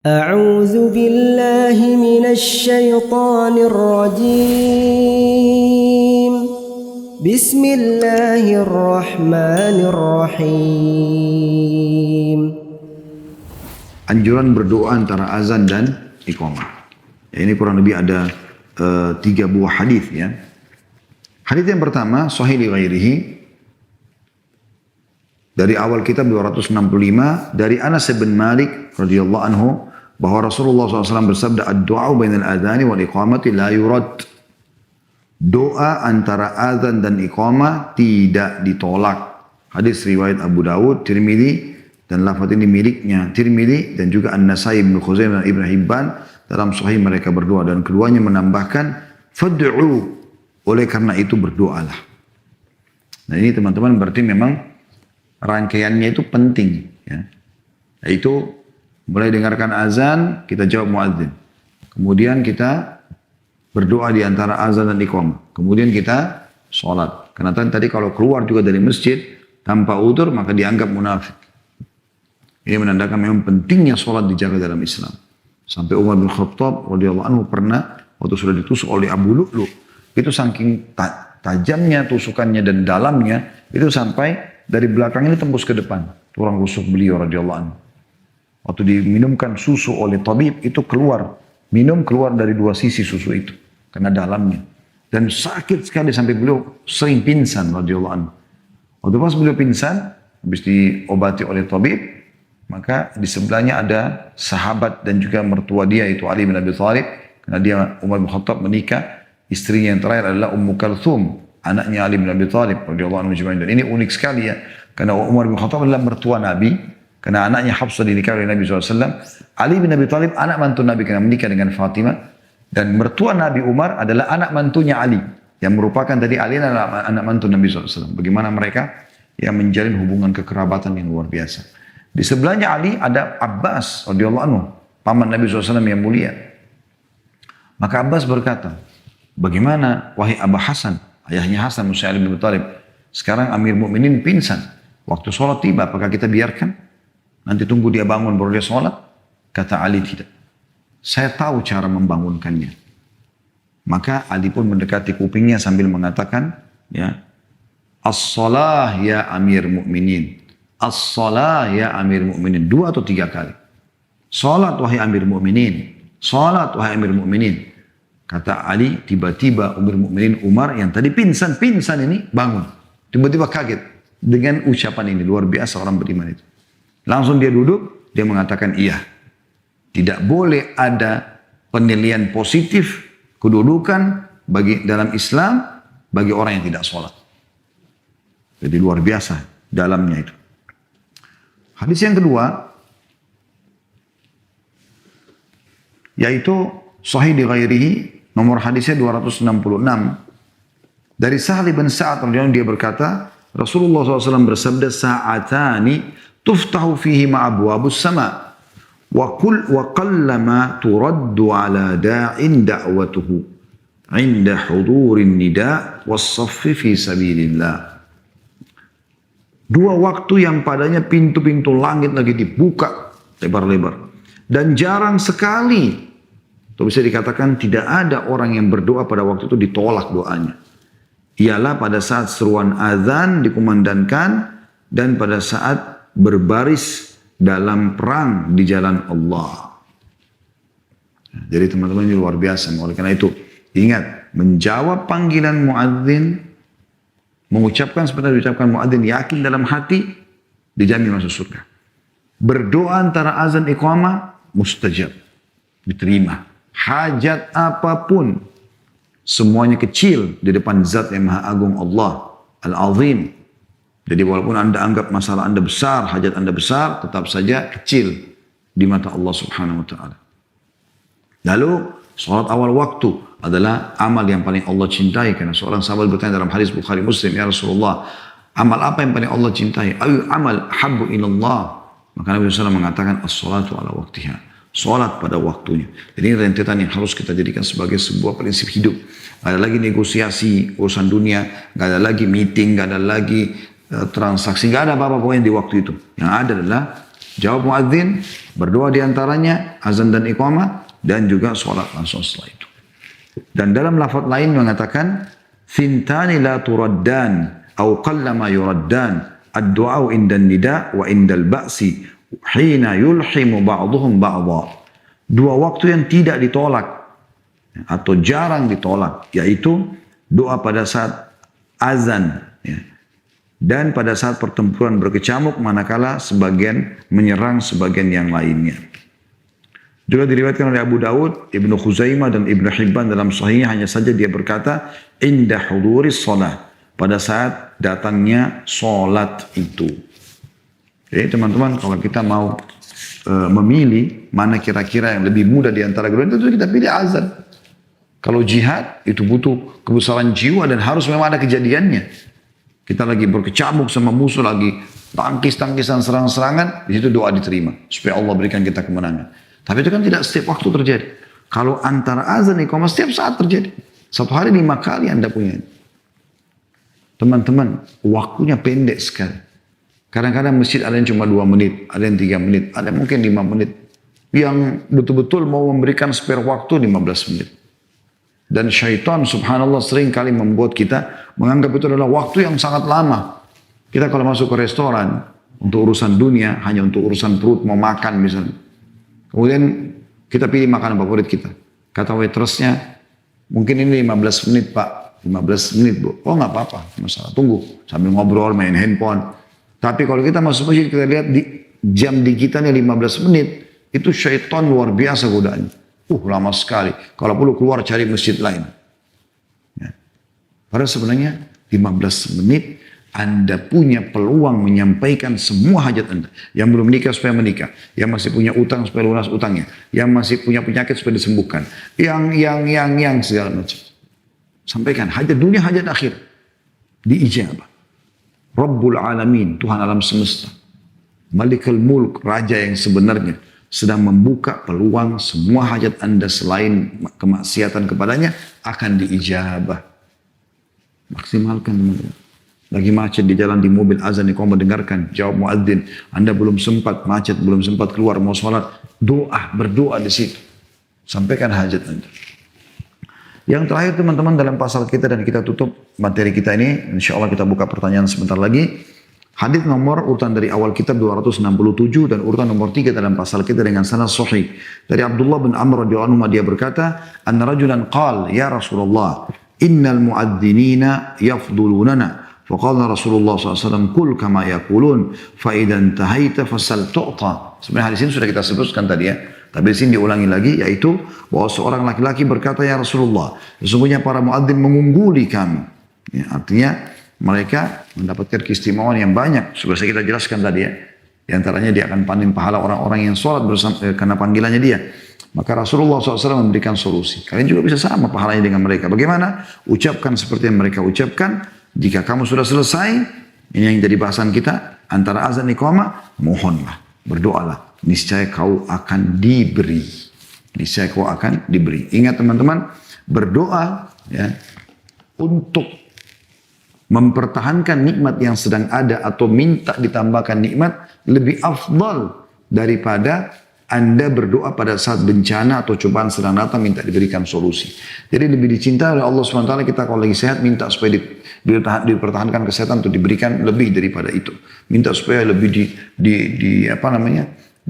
أعوذ بالله من الشيطان الرجيم بسم الله الرحمن الرحيم. Anjuran berdoa antara azan dan iqamah. Ya, ini kurang lebih ada 3 buah hadis ya. Hadis yang pertama sahih li ghairihi dari awal kitab 265 dari Anas bin Malik radhiyallahu anhu bahwa Rasulullah SAW bersabda ad-du'a bainal adhani wal iqamati la yurad. Doa antara azan dan iqamah tidak ditolak. Hadis riwayat Abu Dawud, Tirmidzi dan lafaz ini miliknya Tirmidzi dan juga An-Nasai, Ibnu Khuzaimah dan Ibnu Hibban dalam sahih mereka berdua, dan keduanya menambahkan fad'u, oleh karena itu berdoalah. Nah ini teman-teman berarti memang rangkaiannya itu penting ya. Yaitu mulai dengarkan azan kita jawab muadzin. Kemudian kita berdoa di antara azan dan iqamah. Kemudian kita sholat. Karena tadi kalau keluar juga dari masjid tanpa udzur maka dianggap munafik. Ini menandakan memang pentingnya sholat dijaga dalam Islam. Sampai Umar bin Khattab radhiyallahu anhu pernah waktu sudah ditusuk oleh Abu Lu'lu, itu saking tajamnya tusukannya dan dalamnya, itu sampai dari belakang ini tembus ke depan. Tulang rusuk beliau radhiyallahu anhu. Waktu diminumkan susu oleh tabib itu keluar dari dua sisi susu itu karena dalamnya, dan sakit sekali sampai beliau sering pingsan radhiyallahu anhu. Waktu pas beliau pingsan habis diobati oleh tabib, maka di sebelahnya ada sahabat dan juga mertua dia itu Ali bin Abi Thalib, karena dia Umar bin Khattab menikah, istrinya yang terakhir adalah Ummu Kalthum, anaknya Ali bin Abi Thalib radhiyallahu anhu. Dan ini unik sekali ya, karena Umar bin Khattab adalah mertua Nabi. Karena anaknya Hafsah dinikahi oleh Nabi SAW. Ali bin Abi Thalib anak mantu Nabi karena menikah dengan Fatimah. Dan mertua Nabi Umar adalah anak mantunya Ali. Yang merupakan tadi Ali adalah anak mantu Nabi SAW. Bagaimana mereka yang menjalin hubungan kekerabatan yang luar biasa. Di sebelahnya Ali ada Abbas radhiyallahu anhu, paman Nabi SAW yang mulia. Maka Abbas berkata, bagaimana wahai Aba Hasan, ayahnya Hasan Musa Ali bin Abi Thalib, sekarang Amir Mukminin pingsan. Waktu sholat tiba, apakah kita biarkan? Nanti tunggu dia bangun baru dia sholat? Kata Ali, tidak. Saya tahu cara membangunkannya. Maka Ali pun mendekati kupingnya sambil mengatakan, ya, as-salah ya Amir Mukminin. As-salah ya Amir Mukminin. 2 atau 3 kali. Salat wahai Amir Mukminin. Salat wahai Amir Mukminin. Kata Ali, tiba-tiba Amir Mukminin Umar yang tadi pingsan ini bangun. Tiba-tiba kaget dengan ucapan ini. Luar biasa orang beriman itu. Langsung dia duduk, dia mengatakan iya. Tidak boleh ada penilaian positif kedudukan bagi dalam Islam bagi orang yang tidak sholat. Jadi luar biasa dalamnya itu. Hadis yang kedua yaitu sahih di ghairihi, nomor hadisnya 266 dari Sahal bin Sa'ad radhiyallahu anhu, dia berkata Rasulullah SAW bersabda sa'atani tuftahu fihi ma'abwabus sama wa qallama turaddu ala da'in da'watuhu inda hudurin nida' was-saffi fi sabilillah. 2 waktu yang padanya pintu-pintu langit lagi dibuka lebar-lebar, dan jarang sekali, atau bisa dikatakan tidak ada orang yang berdoa pada waktu itu ditolak doanya, ialah pada saat seruan azan dikumandangkan dan pada saat berbaris dalam perang di jalan Allah. Jadi teman-teman ini luar biasa. Oleh karena itu ingat, menjawab panggilan muadzin, mengucapkan seperti diucapkan muadzin, yakin dalam hati, dijamin masuk surga. Berdoa antara azan iqamah mustajab, diterima. Hajat apapun semuanya kecil di depan zat yang maha agung Allah Al-Azim. Jadi walaupun Anda anggap masalah Anda besar, hajat Anda besar, tetap saja kecil di mata Allah Subhanahu wa taala. Lalu salat awal waktu adalah amal yang paling Allah cintai, karena seorang sahabat bertanya dalam hadis Bukhari Muslim, ya Rasulullah, amal apa yang paling Allah cintai? Ayu amal habbu ilallah. Maka Nabi SAW mengatakan as-salatu ala waktiha. Salat pada waktunya. Jadi ini rentetan yang harus kita jadikan sebagai sebuah prinsip hidup. Gak ada lagi negosiasi urusan dunia, gak ada lagi meeting, gak ada lagi transaksi, nggak ada apa-apa pokoknya di waktu itu. Yang ada adalah Jawab muadzin, berdoa diantaranya azan dan iqamah, dan juga sholat langsung setelah itu. Dan dalam lafaz lain mengatakan, "Thintani la turaddan, au qallama yuraddan, ad-du'a indan nida wa indal ba'si, hina yulhimu ba'duhum ba'dha." Dua waktu yang tidak ditolak atau jarang ditolak, yaitu doa pada saat azan, ya, dan pada saat pertempuran berkecamuk manakala sebagian menyerang sebagian yang lainnya. Juga diriwayatkan oleh Abu Daud, Ibnu Khuzaimah dan Ibnu Hibban dalam sahihnya, hanya saja dia berkata, inda huduris shalah, pada saat datangnya salat itu. Jadi teman-teman, kalau kita mau memilih mana kira-kira yang lebih mudah di antara kedua itu, kita pilih azan. Kalau jihad itu butuh kebesaran jiwa dan harus memang ada kejadiannya. Kita lagi berkecamuk sama musuh, lagi tangkis-tangkisan, serang-serangan, di situ doa diterima supaya Allah berikan kita kemenangan. Tapi itu kan tidak setiap waktu terjadi. Kalau antara azan dan iqamah setiap saat terjadi. Satu hari 5 kali Anda punya. Teman-teman, waktunya pendek sekali. Kadang-kadang masjid ada yang cuma 2 menit, ada yang 3 menit, ada yang mungkin 5 menit. Yang betul-betul mau memberikan spare waktu 15 menit. Dan syaitan subhanallah sering kali membuat kita menganggap itu adalah waktu yang sangat lama. Kita kalau masuk ke restoran untuk urusan dunia, hanya untuk urusan perut, mau makan misalnya. Kemudian kita pilih makanan favorit kita. Kata waitressnya, mungkin ini 15 menit pak, 15 menit bu. Oh nggak apa-apa, masalah, tunggu. Sambil ngobrol, main handphone. Tapi kalau kita masuk masjid, kita lihat di jam di kita nih 15 menit, itu syaitan luar biasa godaannya. Lama sekali. Kalau perlu keluar cari masjid lain. Ya. Padahal sebenarnya 15 menit Anda punya peluang menyampaikan semua hajat Anda. Yang belum menikah supaya menikah. Yang masih punya utang supaya lunas utangnya. Yang masih punya penyakit supaya disembuhkan. Yang segala macam. Sampaikan hajat dunia, hajat akhir. Diijabah. Rabbul Alamin, Tuhan alam semesta. Malikul Mulk, Raja yang sebenarnya, sedang membuka peluang semua hajat Anda selain kemaksiatan kepadanya akan diijabah. Maksimalkan teman-teman. Lagi macet di jalan, di mobil, azan iqamah dengarkan, jawab muadzin. Anda belum sempat macet, belum sempat keluar mau sholat, berdoa di situ. Sampaikan hajat Anda. Yang terakhir teman-teman dalam pasal kita, dan kita tutup materi kita ini, insya Allah kita buka pertanyaan sebentar lagi. Hadis nomor urutan dari awal kitab 267 dan urutan nomor 3 dalam pasal kita dengan sanad sahih. Dari Abdullah bin Amr radhiyallahu anhu, dia berkata, "Anna rajulan qala, ya Rasulullah, innal muadzinina yafdulunana." Faqala Rasulullah SAW, "Kul kama yaqulun, fa idza intahaita fasal tu'ta." Sebenarnya hadis ini sudah kita sebutkan tadi ya. Tapi di sini diulangi lagi, yaitu bahwa seorang laki-laki berkata, "Ya Rasulullah, sesungguhnya para muadzin mengungguli kami." Ya, artinya mereka mendapatkan keistimewaan yang banyak. Sudah kita jelaskan tadi ya. Di antaranya dia akan panen pahala orang-orang yang sholat bersama, karena panggilannya dia. Maka Rasulullah SAW memberikan solusi. Kalian juga bisa sama pahalanya dengan mereka. Bagaimana? Ucapkan seperti yang mereka ucapkan. Jika kamu sudah selesai, ini yang jadi bahasan kita, antara azan dan iqamah, mohonlah, berdoalah. Niscaya kau akan diberi. Niscaya kau akan diberi. Ingat teman-teman, berdoa ya, untuk mempertahankan nikmat yang sedang ada atau minta ditambahkan nikmat lebih afdal daripada Anda berdoa pada saat bencana atau cobaan sedang datang minta diberikan solusi. Jadi lebih dicintai oleh Allah SWT kita kalau lagi sehat minta supaya dipertahankan kesehatan untuk diberikan lebih daripada itu. Minta supaya lebih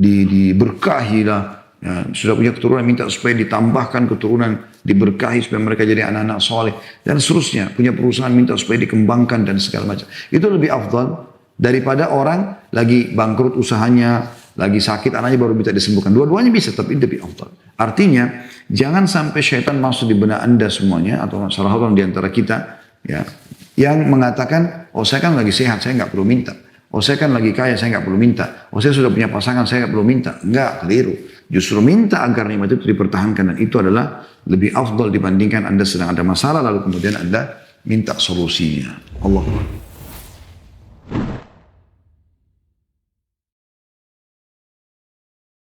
diberkahi lah. Ya, sudah punya keturunan minta supaya ditambahkan keturunan, diberkahi supaya mereka jadi anak-anak soleh dan seterusnya. Punya perusahaan minta supaya dikembangkan dan segala macam. Itu lebih afdal daripada orang lagi bangkrut usahanya, lagi sakit anaknya baru minta disembuhkan. Dua-duanya bisa tapi lebih afdal. Artinya jangan sampai syaitan masuk di benak Anda semuanya atau salah satu di antara kita ya yang mengatakan, oh saya kan lagi sehat, saya nggak perlu minta. Oh saya kan lagi kaya, saya nggak perlu minta. Oh saya sudah punya pasangan, saya nggak perlu minta. Enggak, keliru. Justru minta agar nikmat itu dipertahankan, dan itu adalah lebih afdal dibandingkan Anda sedang ada masalah lalu kemudian Anda minta solusinya. Allah.